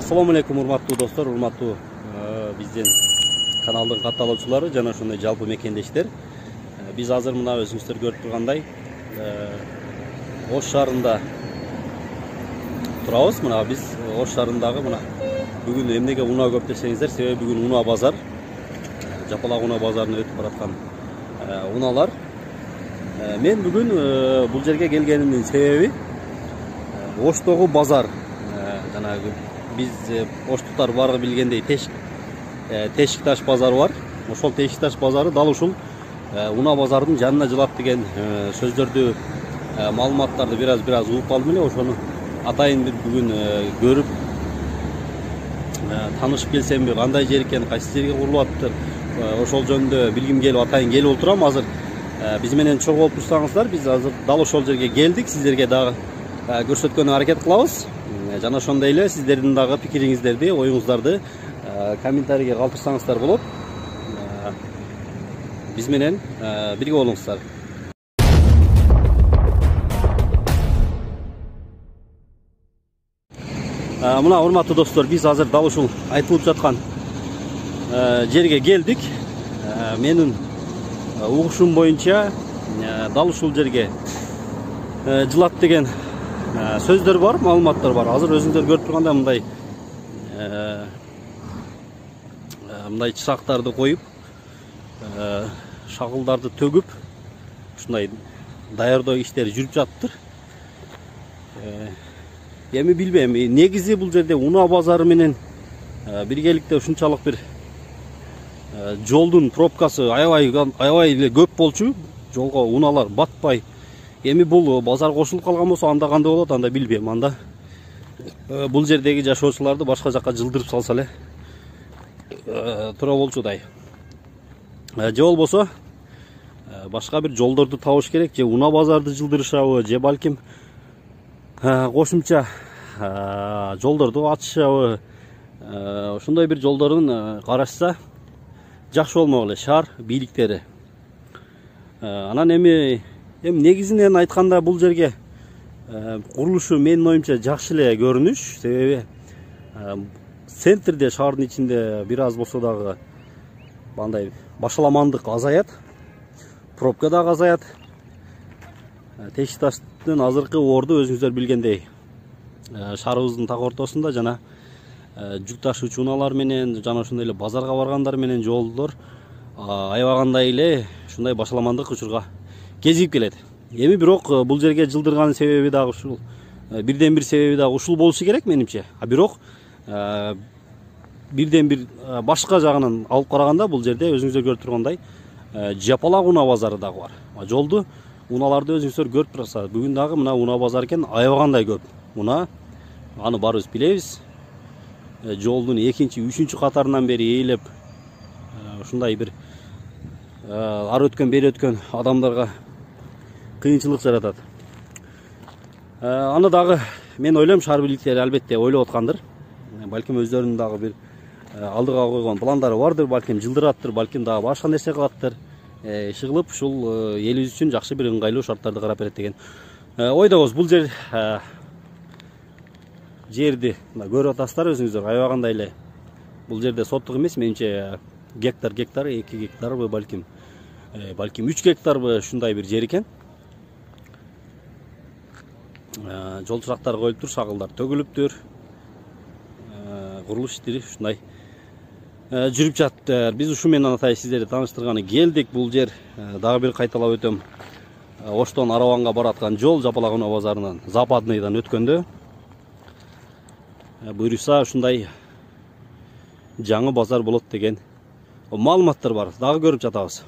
Assalamu alaikum урматтуу достор, урматтуу биздин каналдын катталуучулары жана ошондой жалпы мекендештер. Биз азыр мына өзүңүздөр көрүп тургандай Ош шаарында турабыз. Мына биз Ош шаарындагы мына бүгүн эмнеге унаа көп десеңиздер, себеби бүгүн унаа базар. Жапалак унаа базарына өтүп бараткан унаалар. Мен бүгүн бул жерге келгенимдин себеби Оштогу базар. Жанагы биз оштуктар баары билгендей Тешик таш базары бар. Ошол Тешик таш базары дал ушул унаа базардын жанына жылат деген сөздөрдү, маалыматтарды бир аз угуп калдым эле. Ошону атайын бир бүгүн көрүп таанышып келсемби, кандай жер экен, кайсы жерге курулуп атыптыр, ошол жөнүндө билгим келип атайын келип отурам. Азыр биз менен чогуу болуп турсаңыздар, биз азыр дал ошол жерге келдик. Сиздерге дагы көрсөткөнгө аракет кылабыз. Жана ошондой эле сиздердин дагы пикириңиздерди, оюңуздарды комментарийге калтырсаңыздар болот. Биз менен бирге болуңуздар. Мына урматтуу достор, биз азыр дал ушул айтылып жаткан жерге келдик. Менин угушум боюнча дал ушул жерге жылат деген сөздөр бар, маалыматтар бар. Азыр өзүңүздөр көрүп тургандай мындай чырактарды коюп, шагылдарды төгүп, ушундай даярдоо иштери жүрүп жатыптыр. Эми билбейм, негизи бул жерде унаа базары менен биргеликте ушунчалык бир жолдун пробкасы аябай эле көп болчу. Жолго унаалар батпай. Эми бул базар кошулуп калган болсо анда кандай болот, анда билбейм. Анда бул жердеги жашоочуларды башка жакка жылдырып салса эле тура болчудай. Же болбосо башка бир жолдорду табыш керек, же унаа базарды жылдырышабы, же балким кошумча жолдорду ачышабы. Ошондой бир жолдорун карашса жакшы болмок эле шаар бийликтери. Анан эми негизинен айтканда бул жерге курулушу менин оюмча жакшы эле көрүнүш. Себеби центрде, шаардын ичинде бир аз болсо дагы бандай башаламандык азаят, пробка дагы азаят. Тешик таштын азыркы орду өзүңүздөр билгендей шаарыбыздын так ортосунда, жана жүк ташуучу унаалар менен жана ошондой эле базарга баргандар менен жолдор аябагандай эле ушундай башаламандык учурга кезип келет. Эми бирок бул жерге жылдырган себеби дагы ушул, бирден бир себеби дагы ушул болушу керек менимче. Бирок бирден бир башка жагынан алып караганда бул жерде өзүңүздөр көрүп тургандай жапалак унаа базары дагы бар. Жолду, унааларды өзүңүздөр көрүп турасыздар. Бүгүн дагы мына унаа базары экен, аябагандай көп унаа. Аны баарыбыз билебиз. Жолдун 2-3 катарынан бери ээлеп ушундай бир ары өткөн, бери өткөн адамдарга кыйынчылык жаратат. Аны дагы мен ойлойм шаар бийликтери албетте ойлоп аткандыр. Балким өздөрүнүн дагы бир алдыга койгон пландары бардыр, балким жылдыраттыр, балким дагы башка нерсе кылаттыр. Иши кылып ушул элибиз үчүн жакшы бир ыңгайлуу шарттарды карап берет деген ойдобуз. Бул жерди көрүп атасыздар өзүңүздөр, аябагандай эле. Бул жерде соттук эмес, менимче гектар, 2 гектарбы, балким 3 гектарбы ушундай бир жер экен. Жол чырактары коюлуптур, шагылдар төгүлүптүр. Курулуш иштери ушундай жүрүп жатыптыр. Биз ушу менен атай сиздерди тааныштырганы келдик. Бул жер дагы бир кайталап өтөм. Оштон Араванга бараткан жол, жапалак унаа базарынан Западныйдан өткөндө буюрса ушундай жаңы базар болот деген маалыматтар бар. Дагы көрүп жатабыз.